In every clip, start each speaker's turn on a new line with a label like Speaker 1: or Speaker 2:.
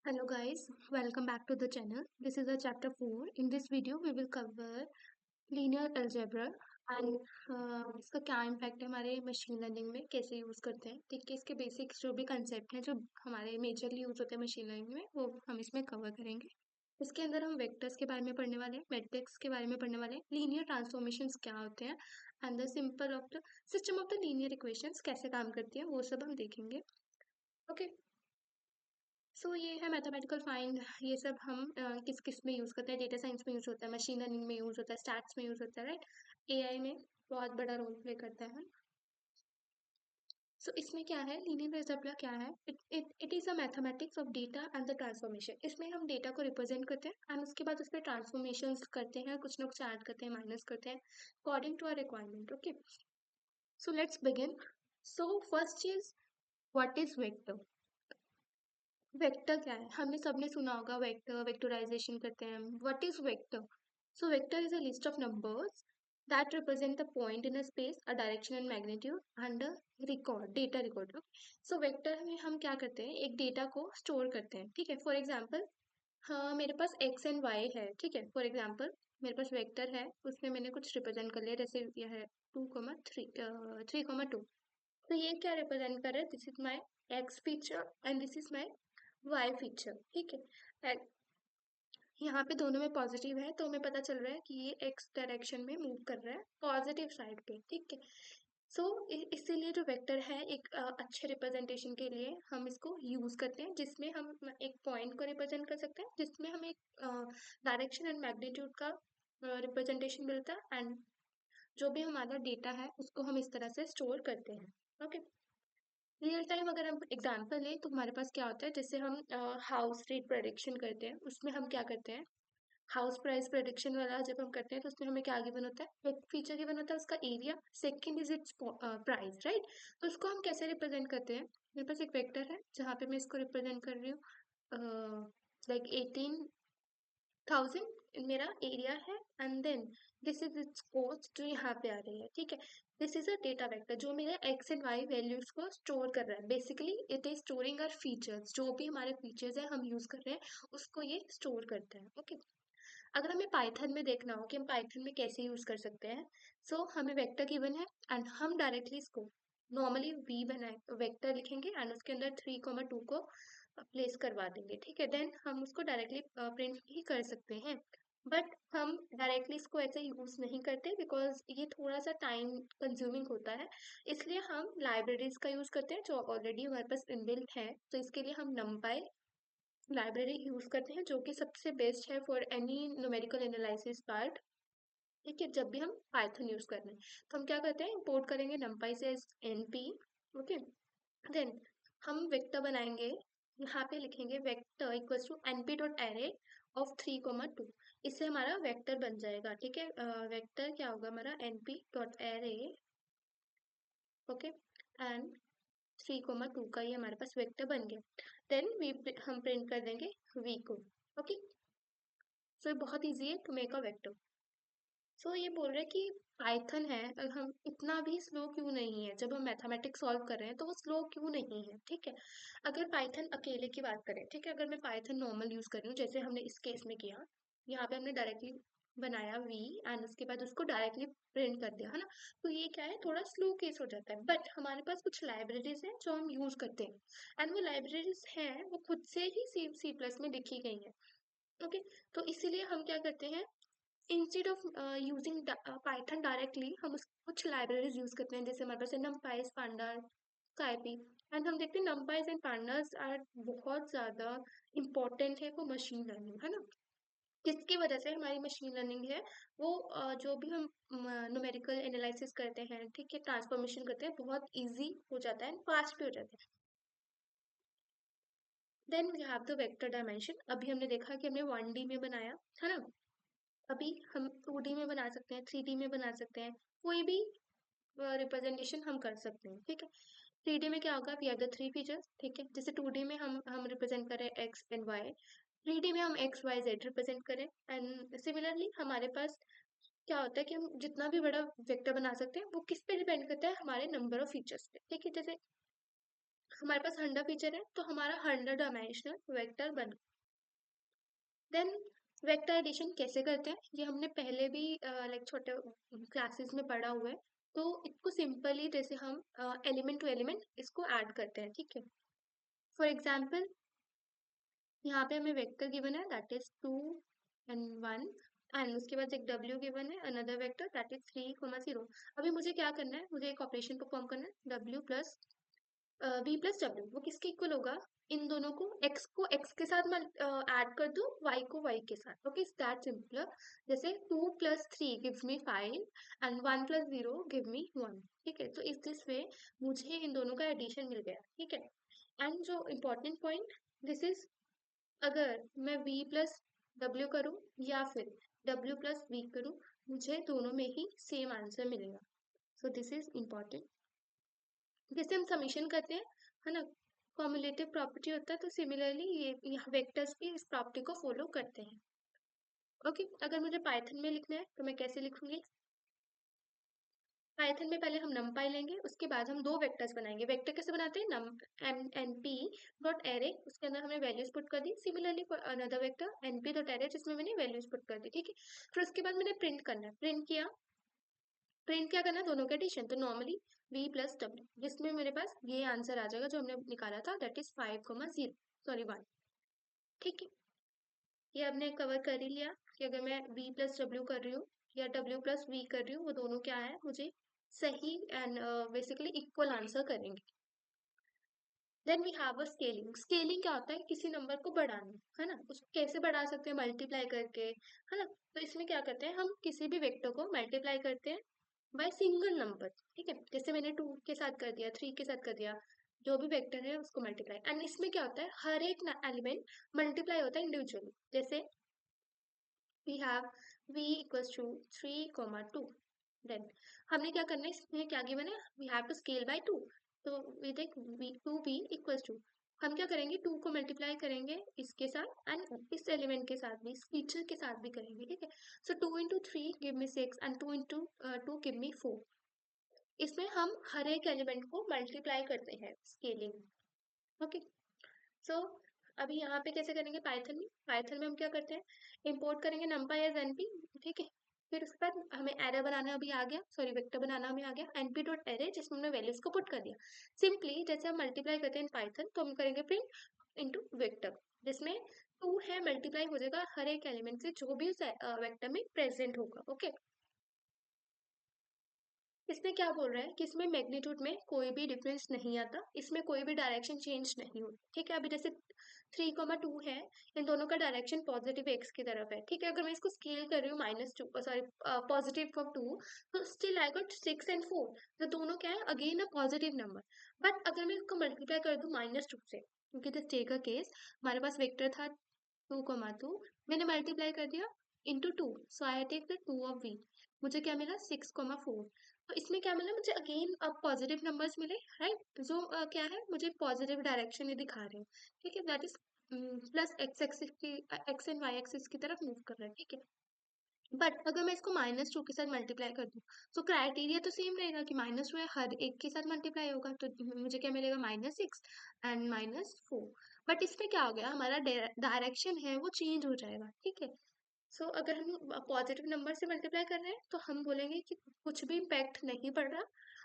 Speaker 1: Hello guys, welcome back to the channel. This is a chapter 4. In this video we will cover linear algebra and इसका क्या impact है हमारे machine learning में, कैसे use करते हैं। ठीक है, इसके बेसिक्स जो भी कंसेप्ट हैं जो हमारे मेजरली यूज होते हैं मशीन लर्निंग में, वो हम इसमें कवर करेंगे। इसके अंदर हम वेक्टर्स के बारे में पढ़ने वाले हैं, मैट्रिक्स के बारे में पढ़ने वाले हैं, लीनियर ट्रांसफॉर्मेशंस क्या होते हैं and the simple of the system of the linear equations कैसे काम करती है, वो सब हम देखेंगे। ओके, सो ये है मैथमेटिकल फाइंड। ये सब हम किस किस में यूज़ करते हैं। डेटा साइंस में यूज़ होता है, मशीन लर्निंग में यूज़ होता है, स्टैट्स में यूज़ होता है, राइट। एआई में बहुत बड़ा रोल प्ले करता है। सो इसमें क्या है, लीनियर अलजेब्रा क्या है? It is a mathematics of data and the transformation. इसमें हम डेटा को रिप्रेजेंट करते हैं एंड उसके बाद उस पर ट्रांसफॉर्मेशन करते हैं, कुछ लोग ऐड करते हैं, माइनस करते हैं according to our requirement. Okay, so let's begin. So first चीज, व्हाट इज वेक्टर? वेक्टर क्या है? हमने सबने सुना होगा वेक्टर, वेक्टराइजेशन करते हैं हम। What is vector? So vector is a list of numbers that represent the point in a space, a direction and magnitude and a record, data record. So vector में हम क्या करते हैं, एक डेटा को स्टोर करते हैं। ठीक है, फॉर एग्जांपल हाँ मेरे पास x एंड y है। ठीक है, फॉर एग्जांपल मेरे पास वेक्टर है, उसमें मैंने कुछ रिप्रेजेंट कर लिया, जैसे यह है 2,3,2। तो ये क्या रिप्रेजेंट कर रहा है? This is my x feature and this is my y feature. ठीक है, यहाँ पे दोनों में पॉजिटिव है तो हमें पता चल रहा है कि ये एक्स डायरेक्शन में मूव कर रहा है, पॉजिटिव साइड पे। ठीक है, सो इसीलिए जो वेक्टर है एक अच्छे रिप्रेजेंटेशन के लिए हम इसको यूज करते हैं, जिसमें हम एक पॉइंट को रिप्रेजेंट कर सकते हैं, जिसमें हमें डायरेक्शन एंड मैग्नीट्यूड का रिप्रेजेंटेशन मिलता है एंड जो भी हमारा डेटा है उसको हम इस तरह से स्टोर करते हैं। ओके, रियल टाइम अगर हम एग्जांपल लें तो हमारे पास क्या होता है, जैसे हम हाउस रेट प्रेडिक्शन करते हैं, उसमें हम क्या करते हैं, हाउस प्राइस प्रेडिक्शन वाला जब हम करते हैं तो उसमें हमें क्या गिवन होता है, एक फीचर गिवन होता है उसका area, second is it's price, right. तो उसको हम कैसे रिप्रेजेंट करते हैं? मेरे पास एक वेक्टर है जहाँ पे मैं इसको रिप्रेजेंट कर रही हूँ, लाइक 18,000 मेरा एरिया है and then this is its cost जो यहाँ पे आ रही है। ठीक है, this is a data vector जो मेरे एक्स एंड वाई वैल्यूज को स्टोर कर रहा है। Basically it is storing our features, जो भी हमारे फीचर्स है हम यूज कर रहे हैं उसको ये स्टोर करता है। ओके, अगर हमें पाइथन में देखना हो कि हम पाइथन में कैसे यूज कर सकते हैं, सो हमें वेक्टर गिवन है एंड हम डायरेक्टली इसको नॉर्मली वी बनाए वेक्टर लिखेंगे एंड उसके अंदर 3,2 को प्लेस करवा देंगे। ठीक है, देन हम उसको डायरेक्टली प्रिंट ही कर सकते हैं। बट हम डायरेक्टली इसको ऐसे यूज नहीं करते बिकॉज ये थोड़ा सा टाइम कंज्यूमिंग होता है, इसलिए हम लाइब्रेरीज का यूज करते हैं जो ऑलरेडी हमारे पास इनबिल्ट है। तो इसके लिए हम numpy लाइब्रेरी यूज करते हैं, जो कि सबसे बेस्ट है for any numerical analysis part. ठीक है, जब भी हम पाइथन यूज कर रहे हैं तो हम क्या करते हैं, इंपोर्ट करेंगे numpy से np। ओके, देन हम वेक्टर बनाएंगे, यहाँ पे लिखेंगे vector equals to np dot array of 3,2। इससे हमारा वेक्टर बन जाएगा। ठीक है, वेक्टर क्या होगा हमारा, np dot array. Okay, and 3,2 का ये हमारे पास वेक्टर बन गया। देन वी हम प्रिंट कर देंगे v को। ओके, सो ये बहुत ईजी है टू मेक अ वेक्टर। सो ये बोल रहे हैं कि पाइथन है, अगर हम इतना भी स्लो क्यों नहीं है, जब हम मैथमेटिक्स सॉल्व कर रहे हैं तो वो स्लो क्यों नहीं है। ठीक है, अगर पाइथन अकेले की बात करें, ठीक है, अगर मैं पाइथन नॉर्मल यूज कर रही हूँ जैसे हमने इस केस में किया, यहाँ पे हमने डायरेक्टली बनाया वी एंड उसके बाद उसको डायरेक्टली प्रिंट कर दिया है ना, तो ये क्या है, थोड़ा स्लो केस हो जाता है। बट हमारे पास कुछ लाइब्रेरीज हैं जो हम यूज करते हैं एंड वो लाइब्रेरीज हैं वो खुद से ही सी प्लस में लिखी गई है। ओके, तो इसीलिए हम क्या करते हैं, instead of using Python directly, हम कुछ लाइब्रेरीज यूज करते हैं, जैसे हमारे पास है numpy, pandas, scipy। एंड हम देखते हैं numpy एंड pandas आर बहुत ज्यादा इंपॉर्टेंट है वो मशीन लर्निंग, है ना। जिसकी वजह से हमारी मशीन लर्निंग है वो जो भी हम न्यूमेरिकल एनालिसिस करते हैं, ठीक है, ट्रांसफॉर्मेशन करते हैं, बहुत इजी हो जाता है, फास्ट भी हो जाता है। Then we have the vector dimension. अभी हमने देखा कि हमने 1D में बनाया, है ना। अभी हम 2D में बना सकते हैं, 3D में बना सकते हैं, कोई भी रिप्रेजेंटेशन हम कर सकते हैं। ठीक है, 3D में क्या होगा, we have the three features. ठीक है, जैसे 2D में हम रिप्रेजेंट करें एक्स एंड वाई, 3D में हम एक्स वाई जेड रिप्रेजेंट करें। एंड सिमिलरली हमारे पास क्या होता है कि हम जितना भी बड़ा वेक्टर बना सकते हैं, वो किस पे डिपेंड करता है, हमारे नंबर ऑफ फीचर्स पे। ठीक है, जैसे हमारे पास 100 फीचर है तो हमारा 100 डायमेंशनल वेक्टर बन। देन वेक्टर एडिशन कैसे करते हैं ये हमने पहले भी लाइक छोटे क्लासेस में पढ़ा हुआ है। तो इसको सिंपली जैसे हम एलिमेंट टू एलिमेंट इसको ऐड करते हैं, ठीक है। फॉर एग्जाम्पल यहाँ पे हमें वेक्टर गिवन है दैट इज 2 एंड 1 एंड उसके बाद एक w गिवन है अनदर वेक्टर दैट इज 3, 0। अभी मुझे क्या करना है, मुझे एक ऑपरेशन परफॉर्म करना है w plus b plus w, वो किसके इक्वल होगा, इन दोनों को x के साथ ऐड कर दो, y को y के साथ। Okay, that simpler. जैसे 2 plus 3 gives me 5 and 1 plus 0 give me 1। ठीक है, तो इस दिस वे मुझे इन दोनों का एडिशन मिल गया, ठीक है। एंड जो इम्पोर्टेंट पॉइंट, दिस इज अगर मैं v प्लस डब्ल्यू करूँ या फिर w प्लस v करूँ, मुझे दोनों में ही सेम आंसर मिलेगा। So this is important. जैसे हम समीशन करते हैं, है ना, कॉम्युलेटिव प्रॉपर्टी होता है, तो सिमिलरली ये वेक्टर्स भी इस प्रॉपर्टी को फॉलो करते हैं। ओके, अगर मुझे पाइथन में लिखना है तो मैं कैसे लिखूंगी, पाइथन में पहले हम numpy लेंगे, उसके बाद हम दो वेक्टर्स बनाएंगे। वेक्टर कैसे बनाते हैं, np डॉट एरे, उसके अंदर हमने वैल्यूज पुट कर दी। Similarly for another vector np dot array जिसमें मैंने वैल्यूज पुट कर दी, ठीक है। फिर उसके बाद मैंने प्रिंट करना है, प्रिंट किया, प्रिंट क्या करना है, दोनों के एडिशन। तो नॉर्मली v प्लस डब्ल्यू, जिसमें मेरे पास ये आंसर आ जाएगा जो हमने निकाला था, दैट इज 5, 0 सॉरी 1। ठीक है, ये हमने कवर कर ही लिया कि अगर मैं v प्लस डब्ल्यू कर रही हूँ या w प्लस v कर रही हूँ, वो दोनों क्या है, मुझे सही एंड बेसिकली इक्वल आंसर करेंगे। Then we have a scaling. Scaling क्या होता है, किसी नंबर को बढ़ाना, है ना, उसको कैसे बढ़ा सकते हैं, मल्टीप्लाई करके, है ना। तो इसमें क्या करते हैं, हम किसी भी वेक्टर को मल्टीप्लाई करते हैं बाय सिंगल नंबर, ठीक है। जैसे मैंने 2 के साथ कर दिया, 3 के साथ कर दिया, जो भी वेक्टर है उसको मल्टीप्लाई। एंड इसमें क्या होता है, हर एक एलिमेंट मल्टीप्लाई होता है इंडिविजुअली। जैसे we have v equals to 3, 2। Then हमने क्या करना है, इसमें क्या गिवन है, we have to scale by 2। तो वी देख टू बी इक्वल्स टू, हम क्या करेंगे, 2 को मल्टीप्लाई करेंगे इसके साथ एंड इस एलिमेंट के साथ भी, इस फीचर के साथ भी करेंगे, ठीक है। सो 2 into 3 give me 6 and 2 into 2 give me 4। इसमें हम हर एक एलिमेंट को मल्टीप्लाई करते हैं, स्केलिंग। ओके, सो अभी यहाँ पे कैसे करेंगे, पाइथन में, पाइथन में हम क्या करते हैं, इंपोर्ट करेंगे numpy एज np, ठीक है। फिर उसके बाद हमें एरे बनाना अभी आ गया, सॉरी वेक्टर बनाना हमें आ गया, np डॉट एरे जिसमें हमने वैल्यूज को पुट कर दिया। सिंपली जैसे हम मल्टीप्लाई करते हैं पाइथन, तो हम करेंगे प्रिंट इनटू वेक्टर, जिसमें 2 है मल्टीप्लाई हो जाएगा हर एक एलिमेंट से जो भी उस वेक्टर में प्रेजेंट होगा। ओके, इसमें क्या बोल रहा है कि इसमें मैग्नीट्यूड में कोई भी डिफरेंस नहीं आता, इसमें कोई भी डायरेक्शन चेंज नहीं होती, ठीक है। अभी जैसे 3, 2 है, इन दोनों का डायरेक्शन पॉजिटिव एक्स की तरफ है, ठीक है। अगर मैं इसको स्केल कर रही हूँ -2, सॉरी पॉजिटिव फॉर 2, तो स्टिल आई गॉट 6 एंड 4, तो दोनों क्या है, again a positive number. But अगर मैं इसको मल्टीप्लाई कर दूँ -2 से, क्योंकि जस्ट टेक अ केस, हमारे पास वेक्टर था 2, 2, मैंने मल्टीप्लाई कर दिया into 2, so I take the 2 of v, मुझे क्या मिला 6, 4। तो इसमें क्या मिला मुझे, अगेन अब पॉजिटिव नंबर्स मिले, राइट, जो क्या है, मुझे पॉजिटिव डायरेक्शन ये दिखा रहे हैं, ठीक है। That is plus x axis की, एक्स एंड वाई एक्सिस की तरफ मूव कर रहा है, ठीक है। बट अगर मैं इसको -2 के साथ मल्टीप्लाई कर दूं, तो क्राइटेरिया तो सेम रहेगा कि -2 है, हर एक के साथ मल्टीप्लाई होगा, तो मुझे क्या मिलेगा, -6 एंड -4। बट इसमें क्या हो गया, हमारा डायरेक्शन है वो चेंज हो जाएगा, ठीक है। सो अगर हम पॉजिटिव नंबर से मल्टीप्लाई कर रहे हैं तो हम बोलेंगे कि कुछ भी इम्पैक्ट नहीं पड़ रहा।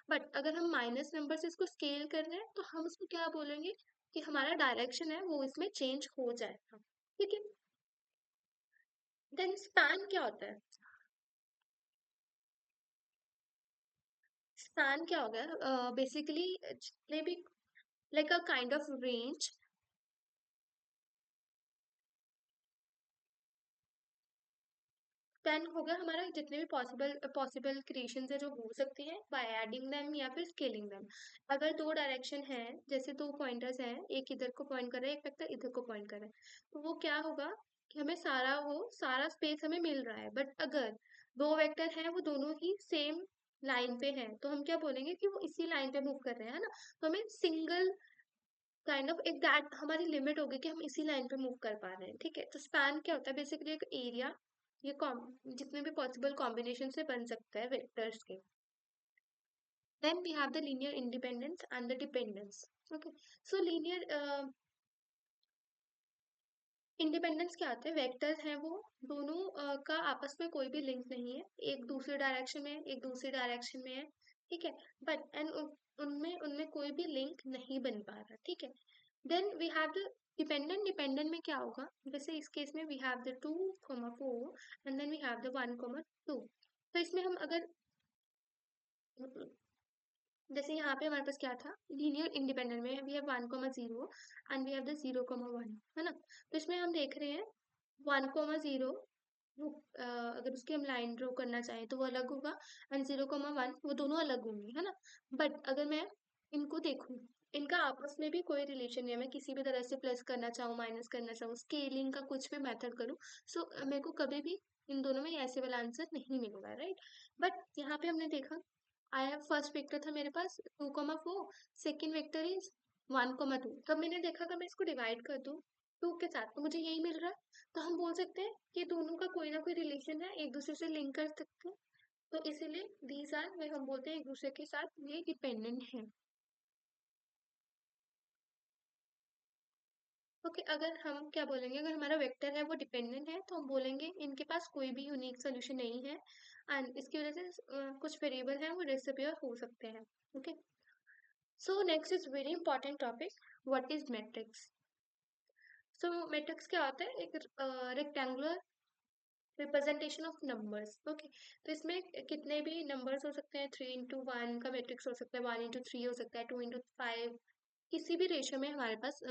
Speaker 1: बट अगर हम माइनस नंबर से इसको स्केल कर रहे हैं तो हम उसको क्या बोलेंगे कि हमारा डायरेक्शन है वो इसमें चेंज हो जाएगा, ठीक है। देन स्पैन क्या होता है, स्पैन क्या हो गया, बेसिकली जितने भी like a kind of range, span हो गया हमारा जितने भी पॉसिबल क्रिएशन है जो हो सकती है बाय एडिंग देम या फिर स्केलिंग देम। अगर दो डायरेक्शन है, जैसे दो पॉइंटर्स हैं, एक इधर को पॉइंट कर रहा है, एक वेक्टर इधर को पॉइंट कर रहा है, तो वो क्या होगा कि हमें सारा स्पेस हमें मिल रहा है। बट अगर दो वेक्टर हैं वो दोनों ही सेम लाइन पे हैं, तो हम क्या बोलेंगे कि वो इसी लाइन पे मूव कर रहे हैं, है ना। तो हमें सिंगल काइंड ऑफ एक दैट हमारी लिमिट होगी कि हम इसी लाइन पे मूव कर पा रहे हैं, ठीक है। तो स्पैन क्या होता है, बेसिकली एक एरिया, ये जितने भी पॉसिबल कॉम्बिनेशन से बन सकता है वेक्टर्स के। Then we have the linear independence and the dependence. Okay, so linear independence क्या आता है, वेक्टर्स हैं वो दोनों का आपस में कोई भी लिंक नहीं है, एक दूसरे डायरेक्शन में है, एक दूसरे डायरेक्शन में है, ठीक है, बट एंड उनमें उनमें कोई भी लिंक नहीं बन पा रहा, ठीक है। Then we have the dependent, dependent में क्या होगा, जैसे इस केस में we have the 2,4 and then we have the 1,2। तो इसमें हम अगर जैसे यहाँ पे हमारे पास क्या था, लीनियर इंडिपेंडेंट में we have 1,0 and we have the 0,1, है ना। तो इसमें हम देख रहे हैं 1,0 अगर उसकी हम लाइन ड्रॉ करना चाहें तो वो अलग होगा, एंड 0,1 वो दोनों अलग होंगे, है ना। बट अगर मैं इनको देखूं, इनका आपस में भी कोई रिलेशन नहीं है, मैं किसी भी तरह से प्लस करना चाहूँ, माइनस करना चाहूँ, स्केलिंग का कुछ भी मेथड करूँ, सो मेरे को कभी भी इन दोनों में ऐसे वाला आंसर नहीं मिलेगा, राइट। बट यहाँ पे हमने देखा, आई हैव फर्स्ट वेक्टर था मेरे पास 2,4, सेकेंड वेक्टर इज 1,2। तब मैंने देखा अगर मैं इसको डिवाइड कर दूं 2 के साथ तो मुझे यही मिल रहा है, तो हम बोल सकते हैं कि दोनों का कोई ना कोई रिलेशन है, एक दूसरे से लिंक कर सकते हैं। तो इसीलिए दीज आर वे हम बोलते हैं एक दूसरे के साथ ये डिपेंडेंट है। ओके, अगर हम क्या बोलेंगे, अगर हमारा वेक्टर है वो डिपेंडेंट है तो हम बोलेंगे इनके पास कोई भी यूनिक सोल्यूशन नहीं है, एंड इसकी वजह से कुछ वेरिएबल है वो डिसअपियर हो सकते हैं। Okay, so next is very important topic, what is matrix. So matrix क्या होता है, एक rectangular representation of numbers. Okay, तो इसमें कितने भी नंबर्स हो सकते हैं, 3 into 1 का मैट्रिक्स हो सकता है, 1 into 3 हो सकता है, 2 into 5, किसी भी रेशियो में हमारे पास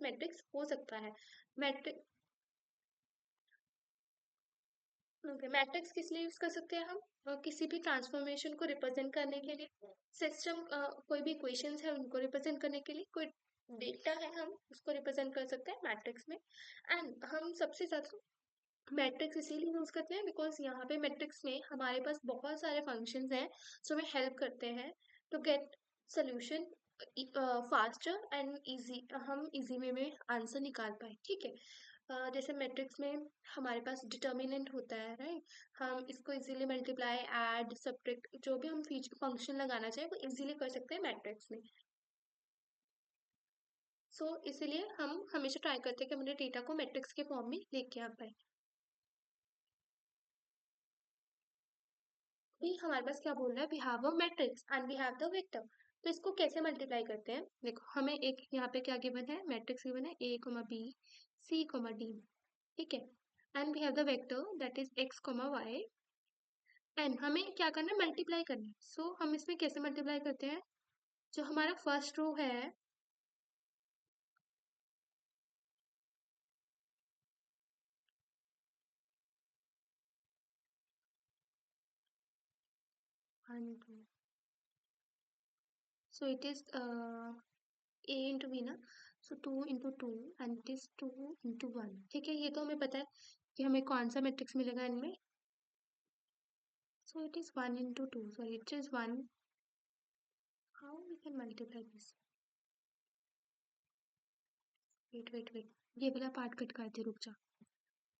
Speaker 1: मैट्रिक्स हो सकता है। मैट्रिक ओके, मैट्रिक्स किस लिए यूज कर सकते हैं हम, किसी भी ट्रांसफॉर्मेशन को रिप्रेजेंट करने के लिए, सिस्टम कोई भी इक्वेशंस है उनको रिप्रेजेंट करने के लिए, कोई डेटा है हम उसको रिप्रेजेंट कर सकते हैं मैट्रिक्स में। एंड हम सबसे ज्यादा मैट्रिक्स इसीलिए यूज करते हैं बिकॉज यहाँ पे मैट्रिक्स में हमारे पास बहुत सारे फंक्शंस हैं जो हमें हेल्प करते हैं to get solution faster and easy, हम इजी वे में आंसर निकाल पाए, ठीक है। जैसे मैट्रिक्स में हमारे पास डिटर्मिनेंट होता है, राइट, हम इसको इजीली मल्टीप्लाई, ऐड, सब्ट्रैक्ट, जो भी हम फंक्शन लगाना चाहें वो इजीली कर सकते हैं मैट्रिक्स में। सो इसीलिए हम हमेशा ट्राई करते हैं कि हमारे डेटा को मैट्रिक्स के फॉर्म में लेके आ पाए। भी हमारे पास क्या बोल रहा है, we have a matrix and we have the vector. तो इसको कैसे मल्टीप्लाई करते हैं, देखो हमें एक यहाँ पे क्या गिवन है, मैट्रिक्स गिवन है A, B, C, D, ठीक है, and we have the vector that is X, Y, and हमें क्या करना है, मल्टीप्लाई करना है। सो हम इसमें कैसे मल्टीप्लाई करते हैं, जो हमारा फर्स्ट रो है, 1 2, so it is A into B ना, सो 2 into 2 and it is 2 into 1, ठीक है, ये तो हमें पता है कि हमें कौन सा मैट्रिक्स मिलेगा इनमें। So it is 1 into 2. Sorry, it is 1. How we can multiply this? Wait. ये वाला पार्ट कट कर दे, रुक जा।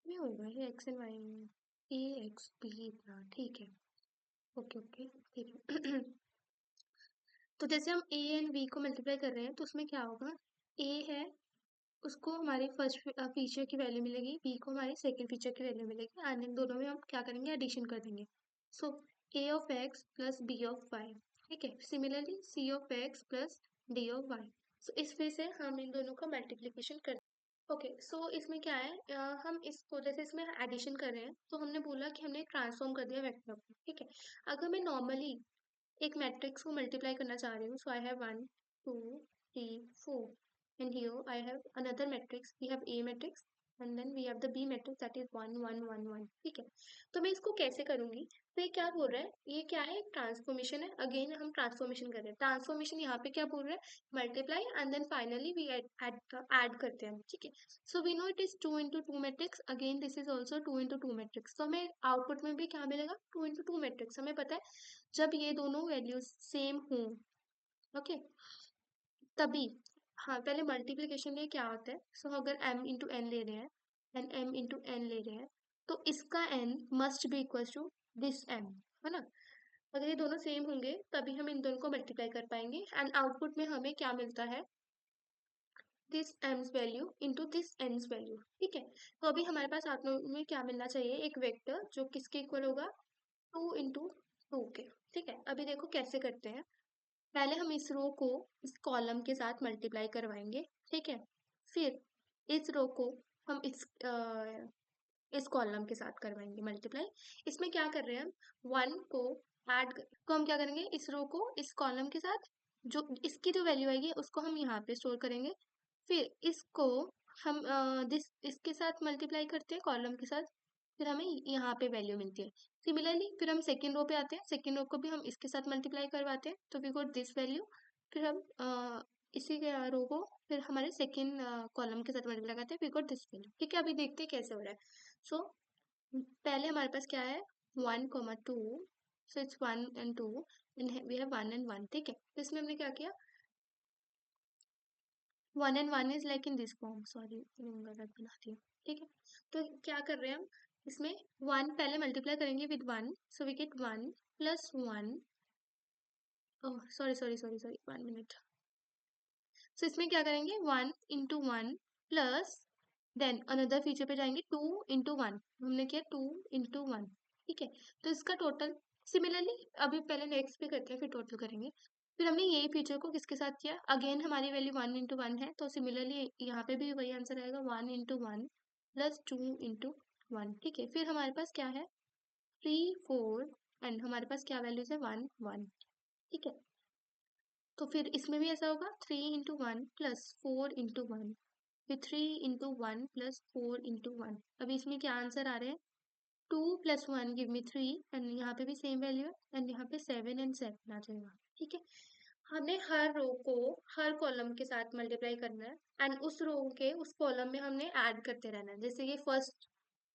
Speaker 1: नहीं होगा ये एक्स एंड वाई में, A, X, B इतना, ठीक है। ओके, ठीक है। तो जैसे हम A एंड B को मल्टीप्लाई कर रहे हैं तो उसमें क्या होगा, A है उसको हमारी फर्स्ट फीचर की वैल्यू मिलेगी, B को हमारी सेकंड फीचर की वैल्यू मिलेगी, एंड इन दोनों में हम क्या करेंगे, एडिशन कर देंगे। सो A of X plus B of Y, ठीक है, similarly C of X plus D of Y। सो इस वे से हम इन दोनों का मल्टीप्लिकेशन कर, ओके, सो इसमें क्या है, हम इसको जैसे इसमें एडिशन कर रहे हैं तो हमने बोला कि हमने ट्रांसफॉर्म कर दिया वेक्टर को, ठीक है। अगर मैं नॉर्मली एक मैट्रिक्स को मल्टीप्लाई करना चाह रही हूँ, सो I have 1 2 3 4, and here I have another matrix, we have A matrix and then we have the B matrix that is 1 1 1 1, ठीक है। तो मैं इसको कैसे करूंगी, तो ये क्या बोल रहा है, ये क्या है, एक ट्रांसफॉर्मेशन है, अगेन हम ट्रांसफॉर्मेशन कर रहे हैं, ट्रांसफॉर्मेशन यहाँ पे क्या बोल रहा है, multiply and then finally we add करते हैं, ठीक है। So we know it is 2 into 2 matrix, again this is also 2 into 2 matrix, तो हमें आउटपुट में भी क्या मिलेगा, 2 into 2 मैट्रिक्स, हमें पता है जब ये दोनों वैल्यूज सेम हों, ओके, तभी, हाँ पहले मल्टीप्लिकेशन में क्या होता है, सो अगर m into n ले रहे हैं एंड m into n ले रहे हैं तो इसका n must be equal to this m, है ना। अगर ये दोनों सेम होंगे तभी हम इन दोनों को मल्टीप्लाई कर पाएंगे एंड आउटपुट में हमें क्या मिलता है, this M's value into this N's value. ठीक है, तो अभी हमारे पास आउटपुट में क्या मिलना चाहिए, एक वेक्टर जो किसके इक्वल होगा, 2 इंटू 2 के। ठीक है, अभी देखो कैसे करते हैं। पहले हम इस रो को इस कॉलम के साथ मल्टीप्लाई करवाएंगे। ठीक है, फिर इस रो को हम इस कॉलम के साथ करवाएंगे मल्टीप्लाई। इसमें क्या कर रहे हैं हम, 1 को ऐड तो हम क्या करेंगे, इस रो को इस कॉलम के साथ, जो इसकी जो वैल्यू आएगी उसको हम यहाँ पे स्टोर करेंगे। फिर इसको हम इसके साथ मल्टीप्लाई करते हैं कॉलम के साथ, फिर हमें यहाँ पे वैल्यू मिलती है। सिमिलरली फिर हम सेकेंड रो पे आते हैं, सेकेंड रो को भी हम इसके साथ मल्टीप्लाई करवाते हैं, तो वी गॉट दिस वैल्यू। फिर हम इसी के रो को फिर हमारे सेकेंड कॉलम के साथ मल्टीप्लाई करते हैं, वी गॉट दिस वैल्यू। ठीक है, अभी देखते हैं कैसे हो रहा है। सो पहले हमारे पास क्या है, 1, 2, so it's 1 and 2 and we have 1 and 1। ठीक है, तो इसमें हमने क्या किया, 1 and 1 is like in this form, sorry गलत बना दिया। ठीक है, तो क्या कर रहे हैं हम, इसमें 1 पहले मल्टीप्लाई करेंगे with 1, so we get 1 + 1। Oh sorry sorry sorry sorry, 1 minute. So इसमें क्या करेंगे, 1 × 1 प्लस देन अनदर फीचर पे जाएंगे, 2 × 1, हमने किया 2 × 1। ठीक है, तो इसका टोटल सिमिलरली अभी पहले नेक्स्ट पे करते हैं फिर टोटल करेंगे। फिर हमने यही फीचर को किसके साथ किया, अगेन हमारी वैल्यू 1 × 1 है, तो सिमिलरली यहाँ पे भी वही आंसर आएगा, 1 × 1 + 2 × 1। ठीक है, फिर हमारे पास क्या है, 3 4 एंड हमारे पास क्या वैल्यूज है, 1 1। ठीक है, तो फिर इसमें भी ऐसा होगा, 3 × 1 + 4 × 1, फिर 3 × 1 + 4 × 1। अभी इसमें क्या आंसर आ रहे हैं, 2 + 1 गिव मी 3 एंड यहाँ पे भी सेम वैल्यू है एंड यहाँ पे 7 and 7 आ जाएगा। ठीक है, हमें हर रो को हर कॉलम के साथ मल्टीप्लाई करना है एंड उस रो के उस कॉलम में हमने ऐड करते रहना है। जैसे ये फर्स्ट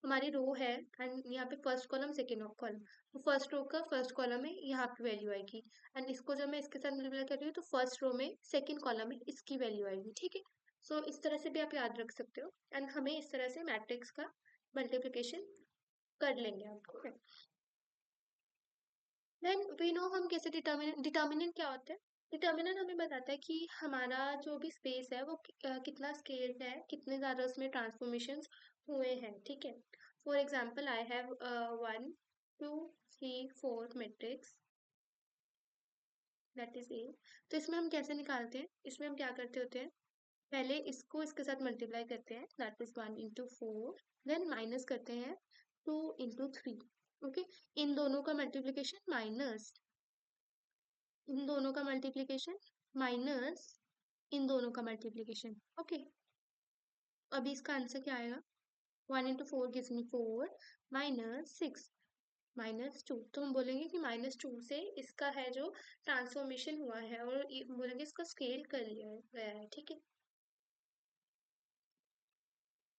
Speaker 1: हमारी रो है एंड यहाँ पे फर्स्ट कॉलम सेकेंड कॉलम, तो फर्स्ट रो का फर्स्ट कॉलम में यहाँ पे वैल्यू आएगी एंड इसको जब मैं इसके साथ मल्टीप्लाई कर रही हूँ तो फर्स्ट रो में सेकेंड कॉलम में इसकी वैल्यू आएगी। ठीक है, सो इस तरह से भी आप याद रख सकते हो एंड हमें इस तरह से मैट्रिक्स का मल्टीप्लिकेशन कर लेंगे आप। ठीक है, देन वी नो हम कैसे डिटर्मिनेंट क्या होता है। डिटर्मिनेंट हमें बताता है कि हमारा जो भी स्पेस है वो कितना स्केल है, कितने ज़्यादा उसमें ट्रांसफॉर्मेशंस हुए हैं। ठीक है, for example I have 1 2 3 4 matrix that is a. तो इसमें हम कैसे निकालते हैं, इसमें हम क्या करते होते हैं, पहले इसको इसके साथ मल्टीप्लाई करते हैं, दैट इज 1 × 4, देन माइनस करते हैं 2 × 3। ओके, इन दोनों का मल्टीप्लिकेशन माइनस इन दोनों का मल्टीप्लिकेशन माइनस इन दोनों का मल्टीप्लिकेशन। ओके, अभी इसका आंसर क्या आएगा, 1 × 4 गिव्स मी 4 -6 -2। तो हम बोलेंगे कि -2 से इसका है जो ट्रांसफॉर्मेशन हुआ है और बोलेंगे इसका स्केल कर लिया गया है। ठीक है,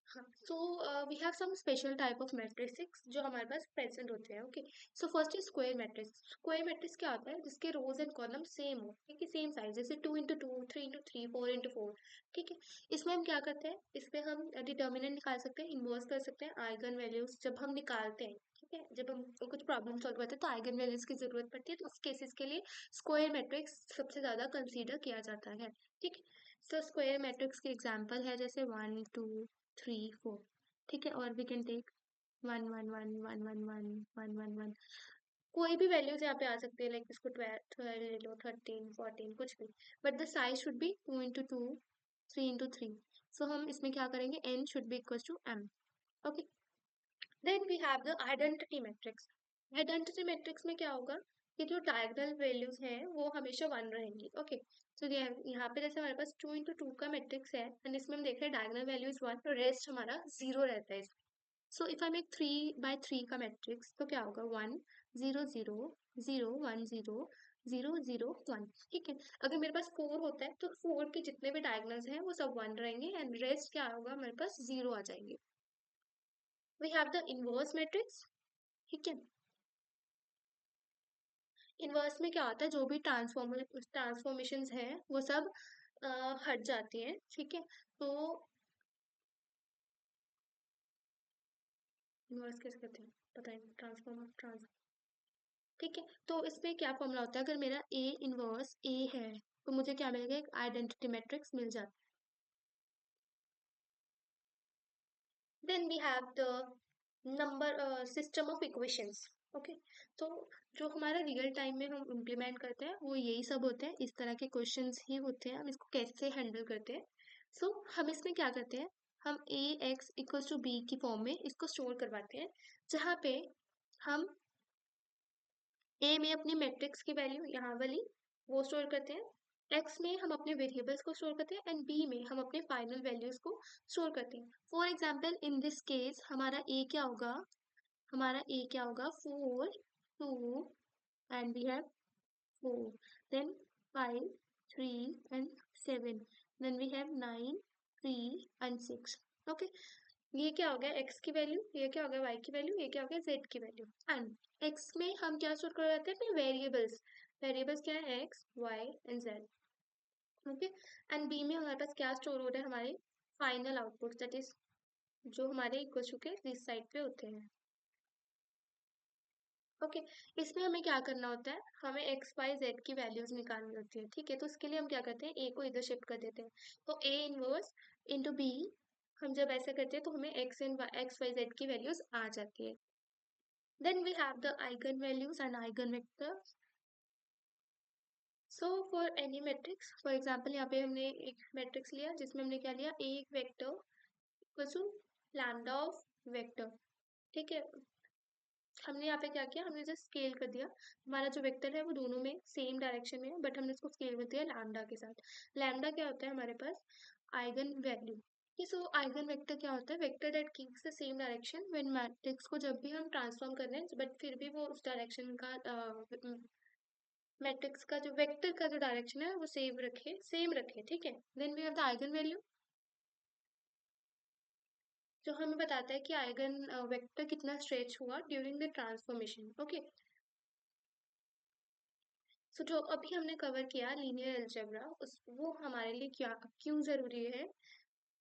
Speaker 1: हाँ, so we have some special type of matrix जो हमारे पास प्रेजेंट होते हैं। Okay, so first is square matrix. Square matrix क्या होता है, जिसके रोज एंड कॉलम सेम हो, ठीक है, सेम साइज, जैसे 2 × 2 3 × 3 4 × 4। ठीक है, इसमें हम क्या करते हैं, इसमें हम डिटर्मिनेंट निकाल सकते हैं, इन्वर्स कर सकते हैं, आइगन वैल्यूज जब हम निकालते हैं। ठीक है, जब हम कुछ प्रॉब्लम सॉल्व करते हैं तो आइगन वैल्यूज की जरूरत पड़ती है, तो उस केसेस के लिए स्क्वायर मैट्रिक्स सबसे ज्यादा कंसीडर किया जाता है। ठीक है, सो स्क्वायर मैट्रिक्स के एग्जांपल है जैसे 1 2 3 4। ठीक है, और वी कैन टेक 1 1 1 1 1 1 1 1। कोई भी वैल्यूज यहाँ पे आ सकती है, लाइक इसको 12 ले लो, 13 14 कुछ भी, but the size should be 2 × 2 3 × 3। So हम इसमें क्या करेंगे, n should be equal to m। Okay, then we have the identity matrix. Identity matrix में क्या होगा कि जो डायगोनल वैल्यूज हैं वो हमेशा 1 रहेंगी। ओके, तो यहाँ पे जैसे हमारे पास 2 × 2 का मैट्रिक्स है एंड इसमें हम देख रहे हैं डायगोनल वैल्यू इज 1, तो रेस्ट हमारा 0 रहता है। सो इफ आई मेक 3 × 3 का मैट्रिक्स तो क्या होगा, 1 0 0 0 1 0 0 0 1। ठीक है, अगर मेरे पास 4 होता है तो 4 के जितने भी डायगोनल्स हैं वो सब 1 रहेंगे एंड रेस्ट क्या होगा, मेरे पास 0 आ जाएंगे। We have the inverse matrix. ठीक है, इनवर्स में क्या होता है, जो भी ट्रांसफॉर्मेशंस हैं वो सब हट जाती हैं। ठीक है, तो इनवर्स कैसे करते हैं, पता है, ट्रांसफॉर्म ठीक है, तो इसमें क्या फॉर्मूला होता है, अगर मेरा ए इनवर्स ए है तो मुझे क्या मिलेगा, एक आइडेंटिटी मैट्रिक्स मिल जाता है। Then we have the number system of equations. Okay, तो जो हमारा रियल टाइम में हम इम्प्लीमेंट करते हैं वो यही सब होते हैं, इस तरह के क्वेश्चंस ही होते हैं, हम इसको कैसे हैंडल करते हैं। सो हम इसमें क्या करते हैं, हम ए एक्स इक्वल्स टू बी की फॉर्म में इसको स्टोर करवाते हैं, जहाँ पे हम ए में अपनी मैट्रिक्स की वैल्यू यहाँ वाली वो स्टोर करते हैं, एक्स में हम अपने वेरिएबल्स को स्टोर करते हैं, एंड बी में हम अपने फाइनल वैल्यूज को स्टोर करते हैं। For example in this case हमारा ए क्या होगा, हमारा ए क्या होगा, 4 2 and we have 4, then 5 3 and 7, then we have 9 3 and 6। Okay, ये क्या हो गया एक्स की वैल्यू, ये क्या हो गया वाई की वैल्यू, ये क्या हो गया जेड की वैल्यू। एंड एक्स में हम क्या स्टोर कर रहे थे अपने वेरिएबल्स, वेरिएबल्स क्या है, X Y and Z. Okay, and B में हमारे पास क्या स्टोर हो रहा है, हमारे फाइनल आउटपुट, दैट इज जो हमारे इक्वल टू के इस साइड पे होते हैं। ओके, इसमें हमें क्या करना होता है, हमें एक्स वाई जेड की वैल्यूज निकालनी होती है। ठीक है, तो उसके लिए हम क्या करते हैं, ए को इधर शिफ्ट कर देते हैं, तो ए इनवर्स इंटू बी, हम जब ऐसा करते हैं तो हमें एक्स वाई जेड की वैल्यूज आ जाती है। Then we have the eigenvalues and eigenvectors. So for any matrix, for example यहाँ पे हमने एक मैट्रिक्स लिया जिसमें हमने क्या लिया, ए एक vector equal to lambda of vector. ठीक है, हमने यहाँ पे क्या किया, हमने जस्ट स्केल कर दिया, हमारा जो वेक्टर है वो दोनों में सेम डायरेक्शन में है, बट हमने इसको स्केल कर दिया लैम्डा के साथ। लैम्डा क्या होता है हमारे पास, आइगन वैल्यू। सो आइगन वेक्टर क्या होता है, vector that keeps the same direction when matrix को जब भी हम ट्रांसफॉर्म कर रहे हैं, बट फिर भी वो उस डायरेक्शन का मैट्रिक्स का जो वेक्टर का जो डायरेक्शन है वो सेम रखे। ठीक है, then we have the eigen value, जो हमें बताता है कि आइगन वेक्टर कितना स्ट्रेच हुआ during the transformation. Okay, so जो अभी हमने कवर किया लीनियर अलजेब्रा, उस वो हमारे लिए क्या क्यों जरूरी है।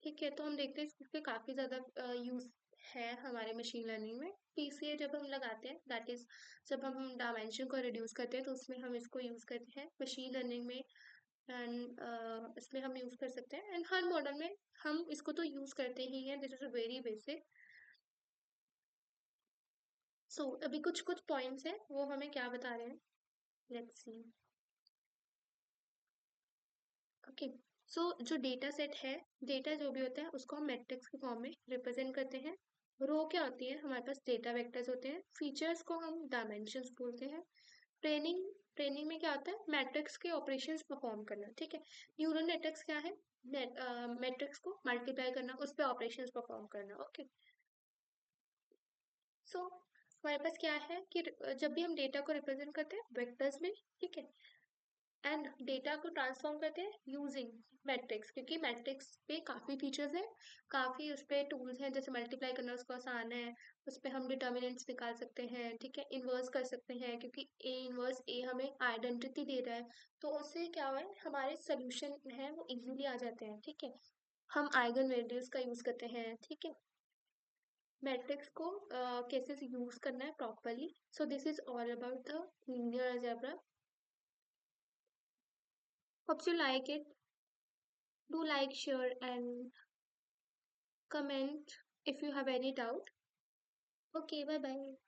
Speaker 1: ठीक है, तो हम देखते हैं इसके काफी ज्यादा यूज है हमारे मशीन लर्निंग में। पीसीए जब हम लगाते हैं, दैट इज जब हम डायमेंशन को रिड्यूस करते हैं, तो उसमें हम इसको यूज करते हैं मशीन लर्निंग में, एंड इसमें हम यूज कर सकते हैं, एंड हर मॉडल में हम इसको तो यूज करते ही हैं, दिस इज वेरी बेसिक। सो अभी कुछ कुछ पॉइंट्स हैं वो हमें क्या बता रहे हैं, लेट्स सी। ओके, सो जो डेटा सेट है, डेटा जो भी होता है उसको हम मैट्रिक्स के फॉर्म में रिप्रेजेंट करते हैं। रो क्या होती है, हमारे पास डेटा वेक्टर्स होते हैं, फीचर्स को हम डायमेंशंस बोलते हैं। ट्रेनिंग, ट्रेनिंग में क्या होता है, मैट्रिक्स के ऑपरेशंस परफॉर्म करना। ठीक है, न्यूरल नेटवर्क्स क्या है, मैट्रिक्स को मल्टीप्लाई करना, उस पर ऑपरेशंस परफॉर्म करना। ओके, सो हमारे पास क्या है कि जब भी हम डेटा को रिप्रेजेंट करते हैं वेक्टर्स में, ठीक है, एंड डेटा को ट्रांसफॉर्म करते हैं यूजिंग मैट्रिक्स, क्योंकि मैट्रिक्स पे काफ़ी फीचर्स हैं, काफ़ी उस पर टूल्स हैं, जैसे मल्टीप्लाई करना उसको आसान है, उस पर हम डिटर्मिनेंट्स निकाल सकते हैं। ठीक है, इन्वर्स कर सकते हैं, क्योंकि ए इन्वर्स ए हमें आइडेंटिटी दे रहा है, तो उससे क्या हुआ है, हमारे सोल्यूशन है वो इजीली आ जाते हैं। ठीक है, हम आइगन वैल्यूज का यूज करते हैं। ठीक है, मैट्रिक्स को कैसे यूज करना है properly. So this is all about the linear algebra. Hope you like it. Do like, share, and comment if you have any doubt. Okay, bye bye.